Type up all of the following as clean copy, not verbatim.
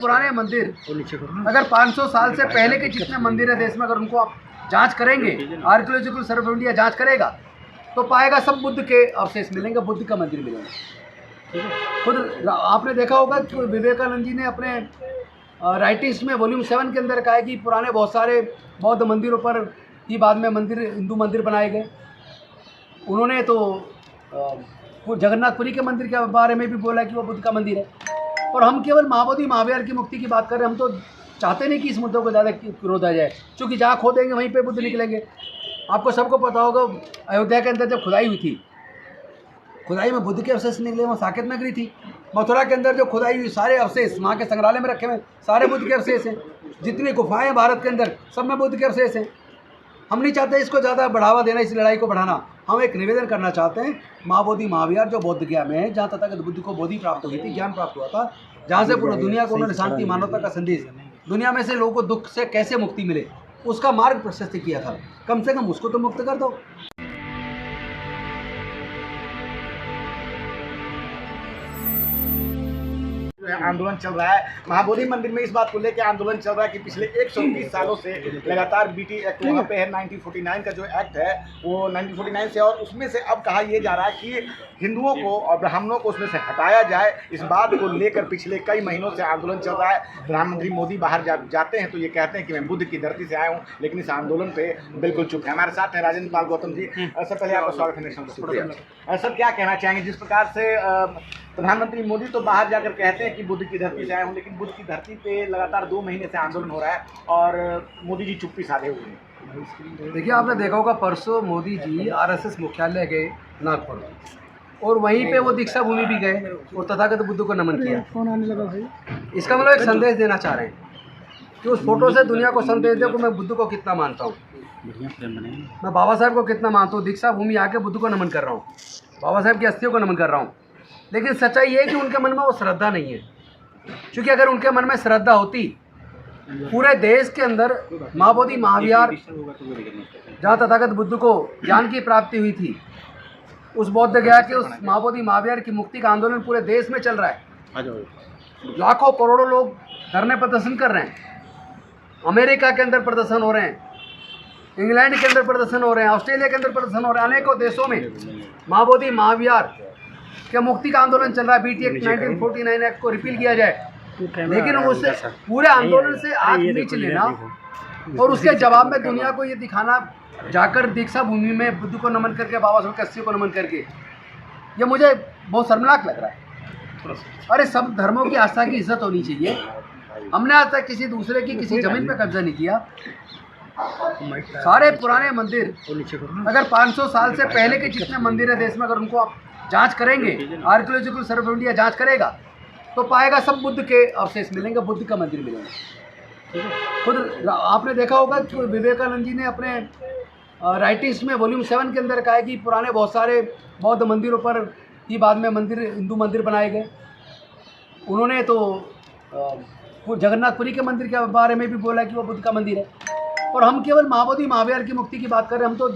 पुराने मंदिर अगर 500 साल से पहले के जितने मंदिर है देश में, अगर उनको आप जांच करेंगे, आर्कियोलॉजिकल सर्वे ऑफ इंडिया जांच करेगा तो पाएगा सब बुद्ध के अवशेष मिलेंगे, बुद्ध का मंदिर मिलेंगे। खुद आपने देखा होगा कि विवेकानंद जी ने अपने राइटिंग्स में वॉल्यूम 7 के अंदर कहा है कि पुराने बहुत सारे बौद्ध मंदिरों पर ही बाद में हिंदू मंदिर बनाए गए। उन्होंने तो जगन्नाथपुरी के मंदिर के बारे में भी बोला कि वो बुद्ध का मंदिर है। और हम केवल महाबोधि महावीर की मुक्ति की बात कर रहे हैं। हम तो चाहते नहीं कि इस मुद्दों को ज़्यादा विरोधा जाए, क्योंकि जहाँ खोदेंगे वहीं पे बुद्ध निकलेंगे। आपको सबको पता होगा अयोध्या के अंदर जब खुदाई हुई थी, खुदाई में बुद्ध के अवशेष निकले, वहाँ साकेत नगरी थी। मथुरा के अंदर जो खुदाई हुई सारे अवशेष वहाँ के संग्रहालय में रखे हुए सारे बुद्ध के अवशेष हैं। जितनी गुफाएँ हैं भारत के अंदर सब में बुद्ध के अवशेष हैं। हम नहीं चाहते इसको ज़्यादा बढ़ावा देना, इस लड़ाई को बढ़ाना। हम एक निवेदन करना चाहते हैं, महाबोधि महावीर जो बौद्ध गया में है, जहाँ तथागत बुद्ध को बोधि प्राप्त हुई थी, ज्ञान प्राप्त हुआ था, जहाँ से पूरी दुनिया को उन्होंने शांति मानवता का संदेश, दुनिया में से लोगों को दुख से कैसे मुक्ति मिले उसका मार्ग प्रशस्त किया था। कम से कम उसको तो मुक्त कर दो। आंदोलन चल रहा है महाबोधि मंदिर में, इस बात को लेकर आंदोलन चल रहा है कि पिछले 130 सालों से लगातार बीटी एक्ट वहाँ पे है, 1949 का जो एक्ट है वो 1949 से, और उसमें से अब कहा यह जा रहा है कि हिंदुओं को और ब्राह्मणों को उसमें से हटाया जाए। इस बात को लेकर पिछले कई महीनों से आंदोलन चल रहा है। प्रधानमंत्री मोदी बाहर जाते हैं तो ये कहते हैं कि मैं बुद्ध की धरती से आया हूँ, लेकिन इस आंदोलन पे बिल्कुल चुप है। हमारे साथ है राजेंद्र पाल गौतम जी। सर पहले आपका स्वागत है नेशनल में। सर क्या कहना चाहेंगे, जिस प्रकार से प्रधानमंत्री मोदी तो बाहर जाकर कहते हैं कि बुद्ध की धरती से आए हूँ, लेकिन बुद्ध की धरती पे लगातार 2 महीने से आंदोलन हो रहा है और मोदी जी चुप्पी साधे हुए हैं। देखिए, आपने देखा होगा परसों मोदी जी आरएसएस मुख्यालय गए नागपुर, और वहीं पे वो दीक्षा भूमि भी गए और तथागत बुद्ध को नमन किया। इसका मतलब एक संदेश देना चाह रहे हैं कि उस फोटो से दुनिया को संदेश दे कि मैं बुद्ध को कितना मानता हूँ, मैं बाबा साहब को कितना मानता हूँ। दीक्षा भूमि आके बुद्ध को नमन कर रहा हूँ, बाबा साहब की अस्थियों को नमन कर रहा हूँ। लेकिन सच्चाई ये है कि उनके मन में वो श्रद्धा नहीं है, क्योंकि अगर उनके मन में श्रद्धा होती, पूरे देश के अंदर महाबोधि महावीर जहाँ तथागत बुद्ध को ज्ञान की प्राप्ति हुई थी, उस बौद्ध गया के उस महाबोधि महावीर की मुक्ति का आंदोलन पूरे देश में चल रहा है। लाखों करोड़ों लोग धरने प्रदर्शन कर रहे हैं। अमेरिका के अंदर प्रदर्शन हो रहे हैं, इंग्लैंड के अंदर प्रदर्शन हो रहे हैं, ऑस्ट्रेलिया के अंदर प्रदर्शन हो रहे हैं, अनेकों देशों में महाबोधि महावीर के मुक्ति का आंदोलन चल रहा है। बीटी एक्ट 1949 एक्ट को रिपील किया जाए, लेकिन उस पूरे आंदोलन से आग नीच लेना और उसके जवाब में दुनिया को ये दिखाना, जाकर दीक्षा भूमि में बुद्ध को नमन करके, बाबा साहब के अस्थियों को नमन करके, ये मुझे बहुत शर्मनाक लग रहा है। अरे सब धर्मों की आस्था की इज्जत होनी चाहिए। हमने आज तक किसी दूसरे की किसी जमीन पे कब्जा नहीं किया। सारे पुराने मंदिर अगर 500 साल से पहले के जितने मंदिर है देश में, अगर उनको आप जांच करेंगे, आर्कियोलॉजिकल सर्वे ऑफ इंडिया जांच करेगा तो पाएगा सब बुद्ध के अवशेष मिलेंगे, बुद्ध का मंदिर मिलेंगे। खुद आपने देखा होगा कि विवेकानंद जी ने अपने राइटिंग्स में वॉल्यूम 7 के अंदर कहा है कि पुराने बहुत सारे बौद्ध मंदिरों पर ही बाद में हिंदू मंदिर बनाए गए। उन्होंने तो जगन्नाथपुरी के मंदिर के बारे में भी बोला कि वो बुद्ध का मंदिर है। और हम केवल महाबोधि महावीर की मुक्ति की बात कर रहे हैं। हम तो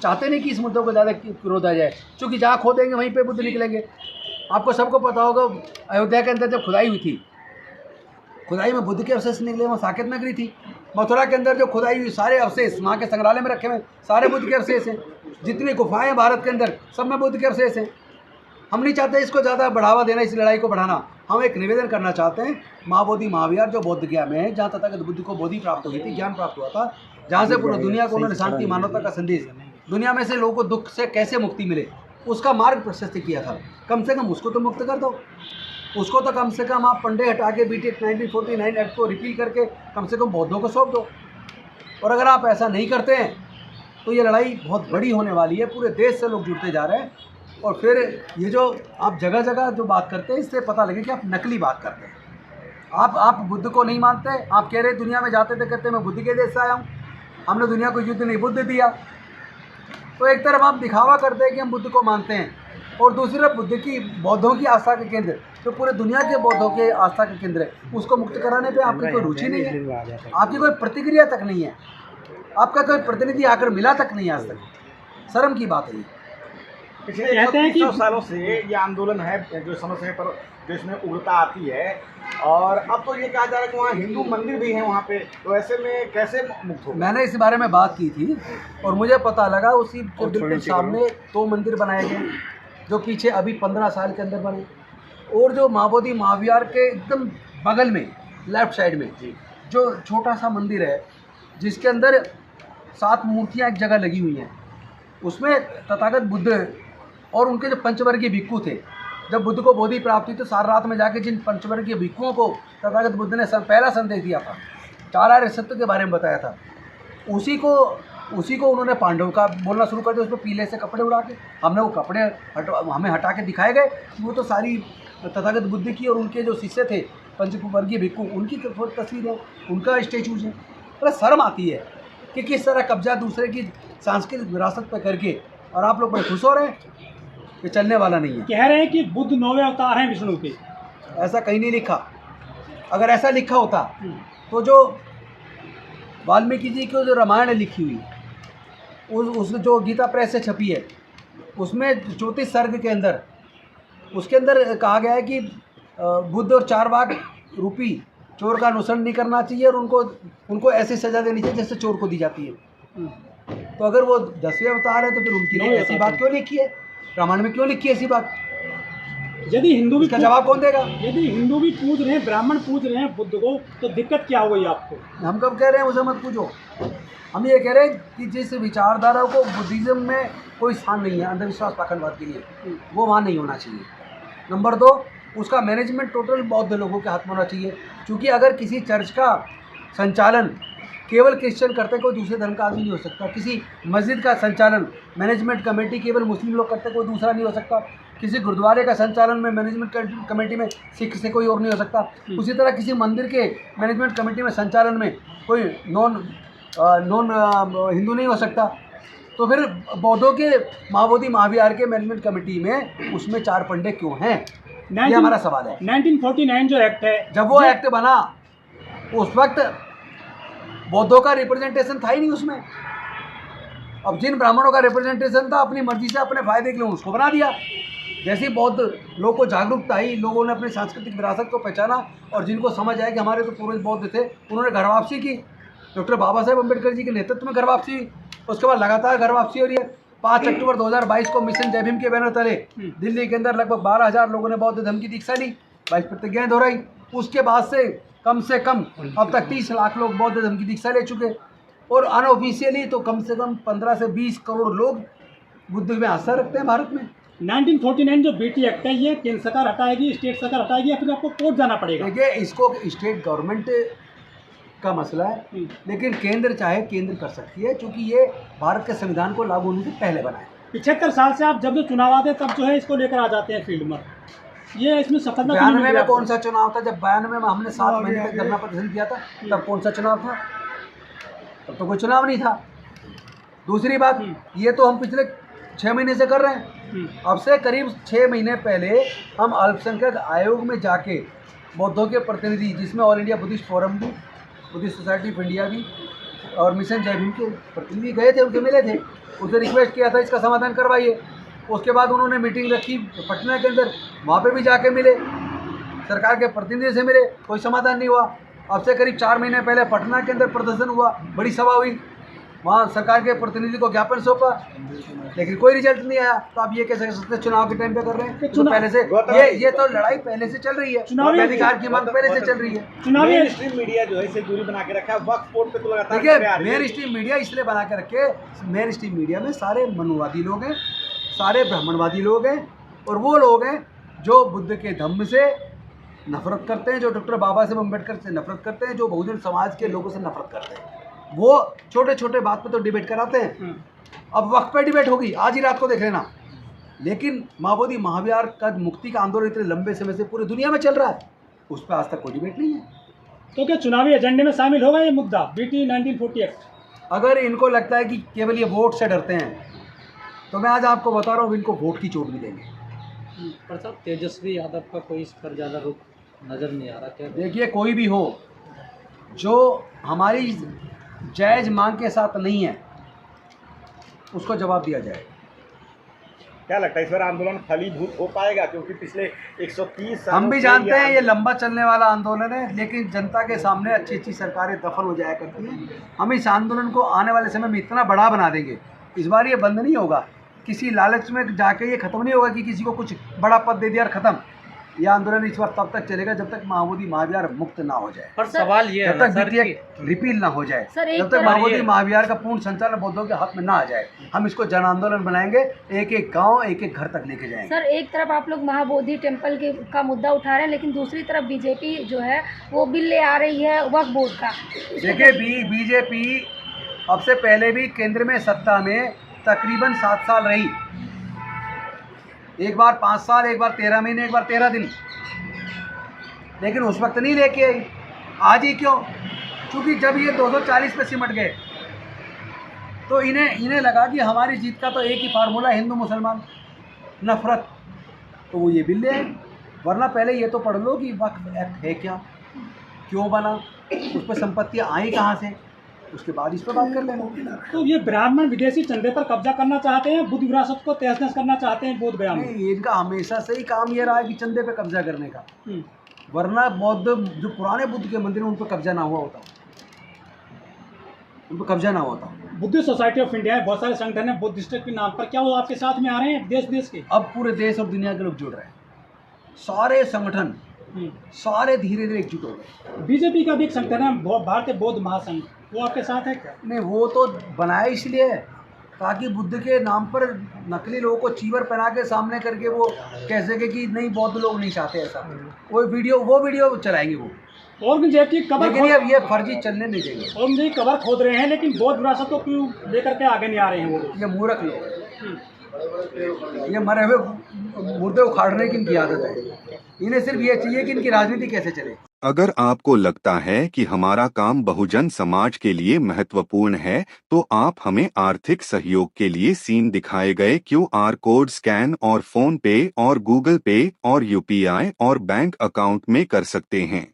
चाहते नहीं कि इस मुद्दों को ज़्यादा विरोधा जाए, क्योंकि जहाँ खोदेंगे वहीं पे बुद्ध निकलेंगे। आपको सबको पता होगा अयोध्या के अंदर जब खुदाई हुई थी, खुदाई में बुद्ध के अवशेष निकले, वहाँ साकेत नगरी थी। मथुरा के अंदर जो खुदाई हुई सारे अवशेष वहाँ के संग्रहालय में रखे हुए सारे बुद्ध के अवशेष हैं। जितनी गुफाएँ हैं भारत के अंदर सब में बुद्ध के अवशेष हैं। हम नहीं चाहते इसको ज़्यादा बढ़ावा देना, इस लड़ाई को बढ़ाना। हम एक निवेदन करना चाहते हैं, महाबोधि महावीर जो बौद्ध गया में है, जहाँ तथागत बुद्ध को बोधि प्राप्त हुई थी, ज्ञान प्राप्त हुआ था, जहाँ से पूरी दुनिया को उन्होंने शांति मानवता का संदेश, दुनिया में से लोगों को दुख से कैसे मुक्ति मिले उसका मार्ग प्रशस्त किया था। कम से कम उसको तो मुक्त कर दो। उसको तो कम से कम आप पंडे हटा के बीटी एक्ट 1949 एक्ट को रिपील करके कम से कम बौद्धों को सौंप दो। और अगर आप ऐसा नहीं करते हैं तो ये लड़ाई बहुत बड़ी होने वाली है। पूरे देश से लोग जुड़ते जा रहे हैं, और फिर ये जो आप जगह जगह जो बात करते हैं, इससे पता लगे कि आप नकली बात करते हैं। आप बुद्ध को नहीं मानते। आप कह रहे दुनिया में जाते थे कहते मैं बुद्ध के देश से आया हूँ, हमने दुनिया को युद्ध नहीं बुद्ध दिया। तो एक तरफ आप दिखावा करते हैं कि हम बुद्ध को मानते हैं, और दूसरी तरफ बुद्ध की बौद्धों की आस्था के केंद्र, तो पूरे दुनिया के बौद्धों के आस्था के केंद्र है, उसको मुक्त कराने पे आपकी कोई रुचि नहीं है, आपकी कोई प्रतिक्रिया तक नहीं है, आपका कोई प्रतिनिधि आकर मिला तक नहीं आज तक। शर्म की बात है। पिछले 100 सालों से ये आंदोलन है, जो समय समय पर देश में उग्रता आती है, और अब तो ये कहा जा रहा है कि वहाँ हिंदू मंदिर भी है वहाँ पे, तो ऐसे में कैसे मुक्त हो? मैंने इस बारे में बात की थी और मुझे पता लगा उसी के बिल्कुल सामने 2 मंदिर बनाए गए जो पीछे अभी 15 साल के अंदर बने, और जो महाबोधि महाविहार के एकदम बगल में लेफ्ट साइड में जो छोटा सा मंदिर है जिसके अंदर 7 मूर्तियाँ एक जगह लगी हुई हैं, उसमें तथागत बुद्ध और उनके जो पंचवर्गीय भिक्षु थे, जब बुद्ध को बोधि प्राप्त हुई तो सारनाथ में जाके जिन पंचवर्गीय भिक्षुओं को तथागत बुद्ध ने पहला संदेश दिया था, 4 आर्य सत्य के बारे में बताया था, उसी को उन्होंने पांडव का बोलना शुरू कर दिया। उसमें पीले से कपड़े उड़ा के हमने वो कपड़े हमें हटा के दिखाए गए कि वो तो सारी तथागत बुद्ध की और उनके जो शिष्य थे पंचवर्गीय भिक्षु उनकी तस्वीर है, उनका स्टेचूज है। बड़ा शर्म आती है कि किस तरह कब्जा दूसरे की सांस्कृतिक विरासत पर करके, और आप लोग बड़े खुश हो रहे हैं, ये चलने वाला नहीं है। कह रहे हैं कि बुद्ध 9वें अवतार हैं विष्णु के। ऐसा कहीं नहीं लिखा। अगर ऐसा लिखा होता तो जो वाल्मीकि जी की जो रामायण लिखी हुई उस जो गीता प्रेस से छपी है उसमें 34 सर्ग के अंदर उसके अंदर कहा गया है कि बुद्ध और 4 बाघ रूपी चोर का अनुसरण नहीं करना चाहिए और उनको ऐसी सज़ा देनी चाहिए जैसे चोर को दी जाती है। तो अगर वो 10वें अवतार है तो फिर उनकी लिए ऐसी बात क्यों लिखी है? रामायण में क्यों लिखी है ऐसी बात? यदि हिंदू भी इसका जवाब कौन देगा? यदि हिंदू भी पूज रहे हैं, ब्राह्मण पूज रहे हैं बुद्ध को, तो दिक्कत क्या हो गई आपको? हम कब कह रहे हैं उसे मत पूछो। हम ये कह रहे हैं कि जिस विचारधारा को बुद्धिज़्म में कोई स्थान नहीं है अंधविश्वास पाखंडवाद के लिए, वो वहाँ नहीं होना चाहिए। नंबर 2, उसका मैनेजमेंट टोटल बौद्ध लोगों के हाथ में होना चाहिए, क्योंकि अगर किसी चर्च का संचालन केवल क्रिश्चियन करते कोई दूसरे धर्म का आदमी नहीं हो सकता, किसी मस्जिद का संचालन मैनेजमेंट कमेटी केवल मुस्लिम लोग करते कोई दूसरा नहीं हो सकता, किसी गुरुद्वारे का संचालन में मैनेजमेंट कमेटी में सिख से कोई और नहीं हो सकता, उसी तरह किसी मंदिर के मैनेजमेंट कमेटी में संचालन में कोई नॉन हिंदू नहीं हो सकता। तो फिर बौद्धों के महाबोधि महाविहार के मैनेजमेंट कमेटी में उसमें 4 पंडे क्यों हैं? ये हमारा सवाल है। 1949 जो एक्ट है, जब वो एक्ट बना उस वक्त बौद्धों का रिप्रेजेंटेशन था ही नहीं उसमें। अब जिन ब्राह्मणों का रिप्रेजेंटेशन था अपनी मर्जी से अपने फायदे के लिए उसको बना दिया। जैसे बौद्ध लोगों को जागरूकता आई, लोगों ने अपनी सांस्कृतिक विरासत को पहचाना और जिनको समझ आया कि हमारे तो पूर्वज बौद्ध थे, उन्होंने घर वापसी की। डॉक्टर बाबा साहेब अम्बेडकर जी के नेतृत्व में घर वापसी हुई, उसके बाद लगातार घर वापसी हो रही है। 5 अक्टूबर 2022 को मिशन जय भीम के बैनर तले दिल्ली के अंदर लगभग 12,000 लोगों ने बौद्ध धर्म की दीक्षा ली, 22 प्रतिज्ञाएं दोहराई। उसके बाद से कम अब तक 30 लाख लोग बौद्ध धर्म की दीक्षा ले चुके, और अनऑफिशियली तो कम से कम 15 से 20 करोड़ लोग बुद्ध में आस्था रखते हैं भारत में। 1949 जो बीटी एक्ट है, ये केंद्र सरकार हटाएगी, स्टेट सरकार हटाएगी, या फिर आपको कोर्ट जाना पड़ेगा? देखिए, इसको स्टेट गवर्नमेंट का मसला है, लेकिन केंद्र चाहे केंद्र कर सकती है, क्योंकि ये भारत के संविधान को लागू होने से पहले बना है। 75 साल से आप जब जो चुनाव आते हैं तब जो है इसको लेकर आ जाते हैं फील्ड में, ये इसमें सफलता 92 में कौन सा चुनाव था? जब 92 में हमने 7 महीने तक धरना प्रदर्शन किया था, तब कौन सा चुनाव था? तब तो कोई चुनाव नहीं था। दूसरी बात, ये तो हम पिछले 6 महीने से कर रहे हैं। अब से करीब 6 महीने पहले हम अल्पसंख्यक आयोग में जाके बौद्धों के प्रतिनिधि, जिसमें ऑल इंडिया बुद्धिस्ट फोरम भी, बुद्धिस्ट सोसाइटी ऑफ इंडिया भी और मिशन जय भीम के प्रतिनिधि गए थे, उनसे मिले थे, उनसे रिक्वेस्ट किया था इसका समाधान करवाइए। उसके बाद उन्होंने मीटिंग रखी पटना के अंदर, वहाँ पे भी जाके मिले, सरकार के प्रतिनिधि से मिले, कोई समाधान नहीं हुआ। अब से करीब 4 महीने पहले पटना के अंदर प्रदर्शन हुआ, बड़ी सभा हुई, वहाँ सरकार के प्रतिनिधि को ज्ञापन सौंपा, लेकिन कोई रिजल्ट नहीं आया। तो आप ये कैसे कर सकते चुनाव के टाइम पे कर रहे हैं? तो पहले से ये तो लड़ाई पहले से चल रही है, अधिकार की मांग पहले से चल रही है। चुनावी मेन स्ट्रीम मीडिया जो है इसे दूरी बना के रखा है, वक्फ बोर्ड पे तो लगातार देखिए, मेन स्ट्रीम मीडिया इसलिए बना के रखे, मेन स्ट्रीम मीडिया में सारे मनुवादी लोग हैं, सारे ब्राह्मणवादी लोग हैं, और वो लोग हैं जो बुद्ध के धम्म से नफरत करते हैं, जो डॉक्टर बाबा साहेब अम्बेडकर से नफरत करते हैं, जो बहुजन समाज के लोगों से नफरत करते हैं। वो छोटे छोटे बात पे तो डिबेट कराते हैं। अब वक्त पे डिबेट होगी, आज ही रात को देख लेना। लेकिन महाबोधि महाविहार का मुक्ति का आंदोलन इतने लंबे समय से पूरी दुनिया में चल रहा है, उस पर आज तक कोई डिबेट नहीं है। तो क्या चुनावी एजेंडे में शामिल होगा ये मुद्दा, बीटी 1940 एक्ट? अगर इनको लगता है कि केवल ये वोट से डरते हैं, तो मैं आज आपको बता रहा हूँ, इनको वोट की चोट भी देंगे। पर साहब, तेजस्वी यादव का कोई इस पर ज़्यादा रुख नज़र नहीं आ रहा क्या? देखिए, कोई भी हो जो हमारी जायज़ मांग के साथ नहीं है, उसको जवाब दिया जाए। क्या लगता है इस बार आंदोलन फलीभूत हो पाएगा, क्योंकि पिछले 130 सालों हम भी से जानते हैं ये आंदोलन- लंबा चलने वाला आंदोलन है, लेकिन जनता के सामने अच्छी अच्छी सरकारें दफन हो जाया करती हैं। हम इस आंदोलन को आने वाले समय में इतना बड़ा बना देंगे, इस बार ये बंद नहीं होगा। किसी लालच में जाके ये खत्म नहीं होगा कि किसी को कुछ बड़ा पद दे दिया और खत्म। ये आंदोलन इस बार तब तक चलेगा जब तक महाबोधि महाविहार मुक्त ना हो जाए, पर सवाल ये है जब ना तक सर BTI कि रिपील ना हो जाए, सर, एक जब तक तरफ महाबोधि ये- महाविहार का पूर्ण संचालन बौद्धों के हाथ में ना आ जाए, हम इसको जन आंदोलन बनाएंगे। एक एक गांव एक एक घर तक लेके जाएंगे। सर, एक तरफ आप लोग महाबोधि टेम्पल के का मुद्दा उठा रहे हैं, लेकिन दूसरी तरफ बीजेपी जो है वो बिल ले आ रही है वक्फ बोर्ड का। देखिए बीजेपी अब से पहले भी केंद्र में सत्ता में तकरीबन 7 साल रही, एक बार 5 साल, एक बार 13 महीने, एक बार 13 दिन, लेकिन उस वक्त नहीं लेके आई। आज ही क्यों? क्योंकि जब ये 240 पे सिमट गए तो इन्हें लगा कि हमारी जीत का तो एक ही फार्मूला, हिंदू मुसलमान नफरत, तो वो ये बिल ले आए। वरना पहले ये तो पढ़ लो कि वक्फ एक्ट है क्या, क्यों बना, उस पर संपत्तियाँ आई कहाँ से, उसके बाद इस पर बात कर लेना। तो ये ब्राह्मण विदेशी चंदे पर कब्जा करना चाहते हैं, बुद्ध विरासत को तहस नहस करना चाहते हैं बोध गया में। नहीं, इनका हमेशा से ही काम ये रहा है कि चंदे पे कब्जा करने का, हम्म। वरना बौद्ध जो पुराने बुद्ध के मंदिर हैं उन पर कब्जा ना हुआ होता, उन पर कब्जा ना होता। बुद्धिस्ट सोसाइटी ऑफ इंडिया है, बहुत सारे संगठन है बुद्धिस्ट के नाम पर, क्या वो आपके साथ में आ रहे हैं देश देश के? अब पूरे देश और दुनिया के लोग जुड़ रहे हैं, सारे संगठन सारे धीरे धीरे एकजुट हो गए। बीजेपी का भी एक संगठन है भारतीय बौद्ध महासंघ, वो आपके साथ है क्या? नहीं, वो तो बनाया इसलिए है ताकि बुद्ध के नाम पर नकली लोगों को चीवर पहना के सामने करके वो कह सके कि नहीं बौद्ध लोग नहीं चाहते ऐसा। वो वीडियो चलाएंगे वो, औरंगजेब की कबर लेकिन ये फर्जी चलने नहीं देंगे। औरंगजेब की कबर खोद रहे हैं, लेकिन बौद्ध विरासत को क्यों लेकर के आगे नहीं आ रहे हैं वो लोग? ये मूर्ख लोग हैं। ये मरे हुए मुर्दे उखाड़ने की इनकी आदत है। इन्हें सिर्फ ये चाहिए कि इनकी राजनीति कैसे चले। अगर आपको लगता है कि हमारा काम बहुजन समाज के लिए महत्वपूर्ण है, तो आप हमें आर्थिक सहयोग के लिए सीन दिखाए गए QR कोड स्कैन और फोन पे और गूगल पे और UPI और बैंक अकाउंट में कर सकते हैं।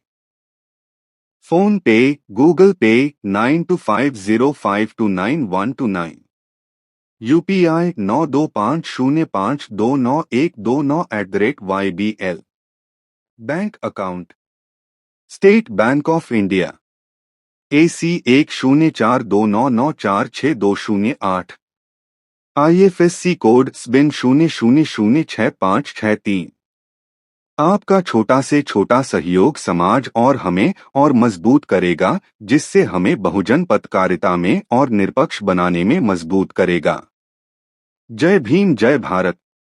फोन पे, गूगल पे 9250529129, UPI 9250529129@YBL। Bank account state bank of India AC 1042994628, IFSC code SBIN 00066563। आपका छोटा से छोटा सहयोग समाज और हमें और मजबूत करेगा, जिससे हमें बहुजन पत्रकारिता में और निष्पक्ष बनाने में मजबूत करेगा। जय भीम, जय भारत।